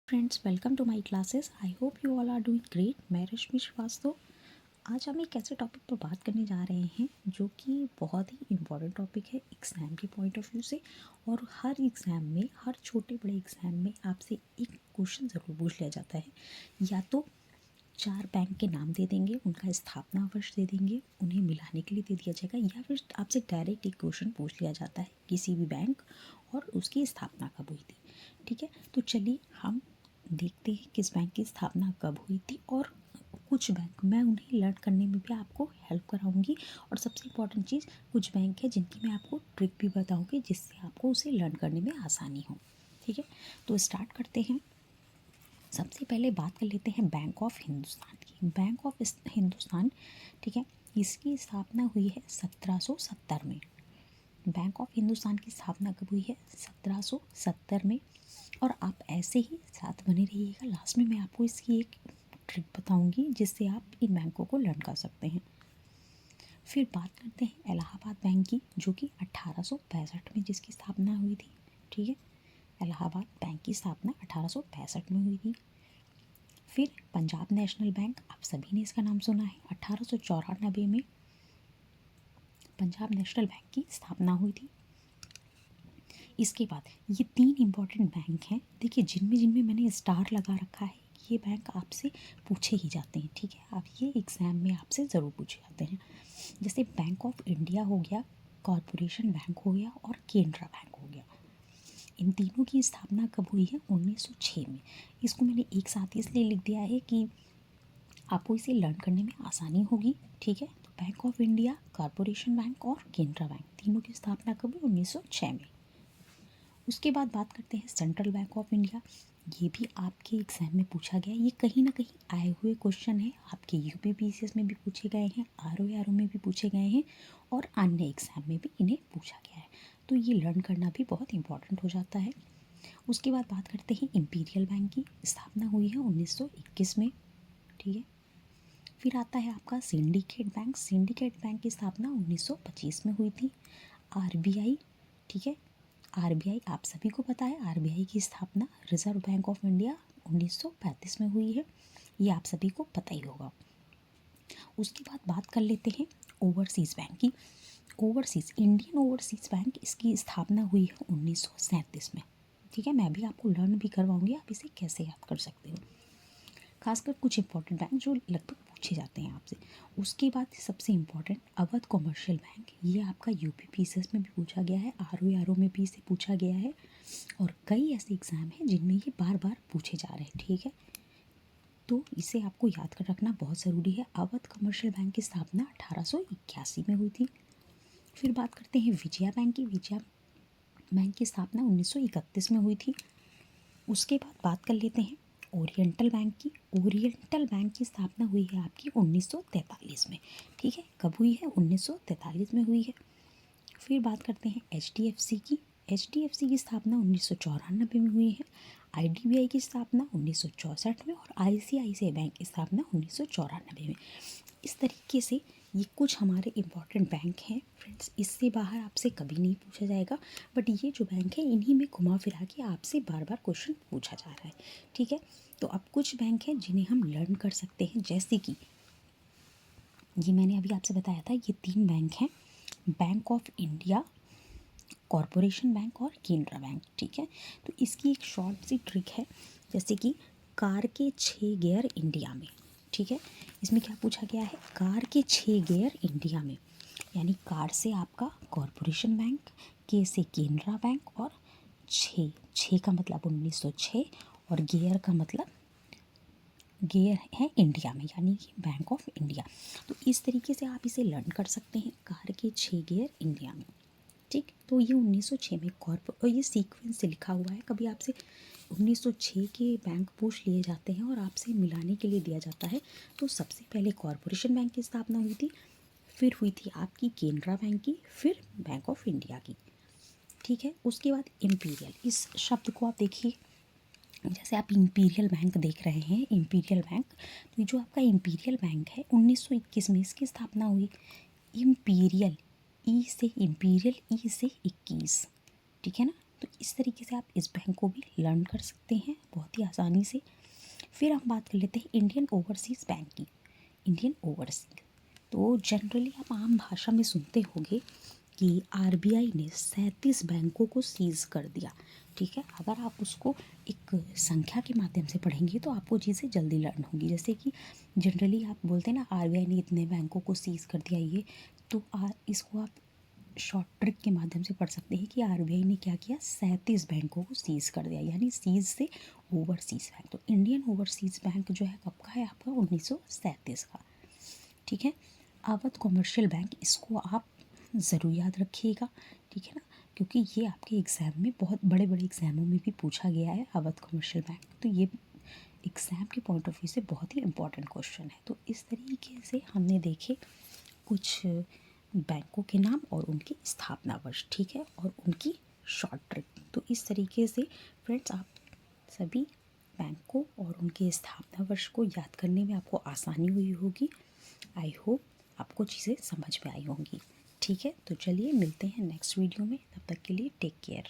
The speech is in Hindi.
Friends, welcome to my classes. I hope you all are doing great. मैं रश्मि श्रीवास्तव। आज हम एक ऐसे टॉपिक पर बात करने जा रहे हैं जो कि बहुत ही इम्पॉर्टेंट टॉपिक है एग्ज़ाम के पॉइंट ऑफ व्यू से। और हर एग्ज़ाम में, हर छोटे बड़े एग्ज़ाम में आपसे एक क्वेश्चन ज़रूर पूछ लिया जाता है। या तो 4 बैंक के नाम दे देंगे, उनका स्थापना वर्ष दे देंगे, उन्हें मिलाने के लिए दे दिया जाएगा, या फिर आपसे डायरेक्ट एक क्वेश्चन पूछ लिया जाता है किसी भी बैंक और उसकी स्थापना कब हुई थी। ठीक है, तो चलिए हम देखते हैं किस बैंक की स्थापना कब हुई थी। और कुछ बैंक मैं उन्हें लर्न करने में भी आपको हेल्प कराऊंगी। और सबसे इम्पॉर्टेंट चीज़, कुछ बैंक है जिनकी मैं आपको ट्रिक भी बताऊंगी जिससे आपको उसे लर्न करने में आसानी हो। ठीक है, तो स्टार्ट करते हैं। सबसे पहले बात कर लेते हैं बैंक ऑफ हिंदुस्तान की। बैंक ऑफ हिंदुस्तान, ठीक है, इसकी स्थापना हुई है 1770 में। बैंक ऑफ हिंदुस्तान की स्थापना कब हुई है? 1770 में। और आप ऐसे ही साथ बने रहिएगा, लास्ट में मैं आपको इसकी एक ट्रिक बताऊंगी जिससे आप इन बैंकों को लर्न कर सकते हैं। फिर बात करते हैं इलाहाबाद बैंक की, जो कि 1865 में जिसकी स्थापना हुई थी। ठीक है, इलाहाबाद बैंक की स्थापना 1865 में हुई थी। फिर पंजाब नेशनल बैंक, आप सभी ने इसका नाम सुना है। 1894 में पंजाब नेशनल बैंक की स्थापना हुई थी। इसके बाद ये 3 इम्पॉर्टेंट बैंक हैं, देखिए, जिनमें जिनमें मैंने स्टार लगा रखा है। ये बैंक आपसे पूछे ही जाते हैं। ठीक है, आप ये एग्ज़ाम में आपसे ज़रूर पूछे जाते हैं। जैसे बैंक ऑफ इंडिया हो गया, कॉरपोरेशन बैंक हो गया और केनरा बैंक हो गया। इन तीनों की स्थापना कब हुई है? 1906 में। इसको मैंने एक साथ इसलिए लिख दिया है कि आपको इसे लर्न करने में आसानी होगी। ठीक है, तो bank of India, corporation bank और केनरा बैंक, तीनों की स्थापना कब हुई? 1906 में। उसके बाद बात करते हैं सेंट्रल बैंक ऑफ इंडिया। ये भी आपके एग्ज़ाम में पूछा गया है। ये कहीं ना कहीं आए हुए क्वेश्चन है, आपके यूपीपीसीएस में भी पूछे गए हैं, आरओ में भी पूछे गए हैं और अन्य एग्ज़ाम में भी इन्हें पूछा गया है। तो ये लर्न करना भी बहुत इंपॉर्टेंट हो जाता है। उसके बाद बात करते हैं इंपीरियल बैंक की। स्थापना हुई है 1921 में। ठीक है, फिर आता है आपका सिंडिकेट बैंक। सिंडिकेट बैंक की स्थापना 1925 में हुई थी। आरबीआई, ठीक है, आरबीआई आप सभी को पता है। आरबीआई की स्थापना, रिजर्व बैंक ऑफ इंडिया, 1935 में हुई है। ये आप सभी को पता ही होगा। उसके बाद बात कर लेते हैं ओवरसीज़ बैंक की। ओवरसीज़, इंडियन ओवरसीज़ बैंक, इसकी स्थापना हुई है 1937 में। ठीक है, मैं भी आपको लर्न भी करवाऊंगी आप इसे कैसे याद कर सकते हो, खासकर कुछ इंपॉर्टेंट बैंक जो लगभग पूछे जाते हैं आपसे। उसके बाद सबसे इम्पॉर्टेंट अवध कॉमर्शियल बैंक। ये आपका यूपीपीसीएस में भी पूछा गया है, आरओ में भी इसे पूछा गया है और कई ऐसे एग्ज़ाम हैं जिनमें ये बार बार पूछे जा रहे हैं। ठीक है, तो इसे आपको याद कर रखना बहुत ज़रूरी है। अवध कमर्शियल बैंक की स्थापना 1881 में हुई थी। फिर बात करते हैं विजया बैंक की। विजया बैंक की स्थापना 1931 में हुई थी। उसके बाद बात कर लेते हैं ओरिएंटल बैंक की। ओरिएंटल बैंक की स्थापना हुई है आपकी 1943 में। ठीक है, कब हुई है? 1943 में हुई है। फिर बात करते हैं एचडीएफसी की। एचडीएफसी की स्थापना 1994 में हुई है। आईडीबीआई की स्थापना 1964 में और आईसीआईसीआई बैंक की स्थापना 1994 में। इस तरीके से ये कुछ हमारे इम्पॉर्टेंट बैंक हैं फ्रेंड्स। इससे बाहर आपसे कभी नहीं पूछा जाएगा, बट ये जो बैंक है इन्हीं में घुमा फिरा के आपसे बार बार क्वेश्चन पूछा जा रहा है। ठीक है, तो अब कुछ बैंक हैं जिन्हें हम लर्न कर सकते हैं, जैसे कि ये मैंने अभी आपसे बताया था, ये 3 बैंक हैं, bank of India, corporation bank और केनरा बैंक। ठीक है, तो इसकी एक शॉर्ट सी ट्रिक है, जैसे कि कार के 6 गियर इंडिया में। ठीक है, इसमें क्या पूछा गया है? कार के 6 गियर इंडिया में, यानी कार से आपका कॉरपोरेशन बैंक, के से केनरा बैंक और 6 का मतलब 1906 और गियर का मतलब गियर है इंडिया में, यानी कि बैंक ऑफ इंडिया। तो इस तरीके से आप इसे लर्न कर सकते हैं, कार के 6 गियर इंडिया में। ठीक, तो ये 1906 में और ये सीक्वेंस से लिखा हुआ है। कभी आपसे 1906 के बैंक पूछ लिए जाते हैं और आपसे मिलाने के लिए दिया जाता है, तो सबसे पहले कॉरपोरेशन बैंक की स्थापना हुई थी, फिर हुई थी आपकी केनरा बैंक की, फिर बैंक ऑफ इंडिया की। ठीक है, उसके बाद इम्पीरियल, इस शब्द को आप देखिए, जैसे आप इम्पीरियल बैंक देख रहे हैं, इम्पीरियल बैंक, तो ये जो आपका इम्पीरियल बैंक है 1921 में इसकी स्थापना हुई। इम्पीरियल, ई से इम्पीरियल, ई से 21। ठीक है ना, तो इस तरीके से आप इस बैंक को भी लर्न कर सकते हैं बहुत ही आसानी से। फिर हम बात कर लेते हैं इंडियन ओवरसीज़ बैंक की। इंडियन ओवरसीज तो जनरली आप आम भाषा में सुनते होंगे कि आरबीआई ने 37 बैंकों को सीज़ कर दिया। ठीक है, अगर आप उसको एक संख्या के माध्यम से पढ़ेंगे तो आपको चीज़ें जल्दी लर्न होंगी। जैसे कि जनरली आप बोलते हैं ना आरबीआई ने इतने बैंकों को सीज़ कर दिया, ये तो इसको आप शॉर्ट ट्रिक के माध्यम से पढ़ सकते हैं कि आरबीआई ने क्या किया, 37 बैंकों को सीज़ कर दिया, यानी सीज़ से ओवरसीज़ बैंक। तो इंडियन ओवरसीज़ बैंक जो है कब का है आपका, 1937 का। ठीक है, अवध कॉमर्शियल बैंक, इसको आप ज़रूर याद रखिएगा। ठीक है ना, क्योंकि ये आपके एग्ज़ाम में बहुत बड़े बड़े एग्ज़ामों में भी पूछा गया है अवध कॉमर्शियल बैंक। तो ये एग्ज़ाम के पॉइंट ऑफ व्यू से बहुत ही इंपॉर्टेंट क्वेश्चन है। तो इस तरीके से हमने देखे कुछ बैंकों के नाम और उनकी स्थापना वर्ष, ठीक है, और उनकी शॉर्ट ट्रिक। तो इस तरीके से फ्रेंड्स आप सभी बैंकों और उनके स्थापना वर्ष को याद करने में आपको आसानी हुई होगी। आई होप आपको चीज़ें समझ में आई होंगी। ठीक है, तो चलिए मिलते हैं नेक्स्ट वीडियो में, तब तक के लिए टेक केयर।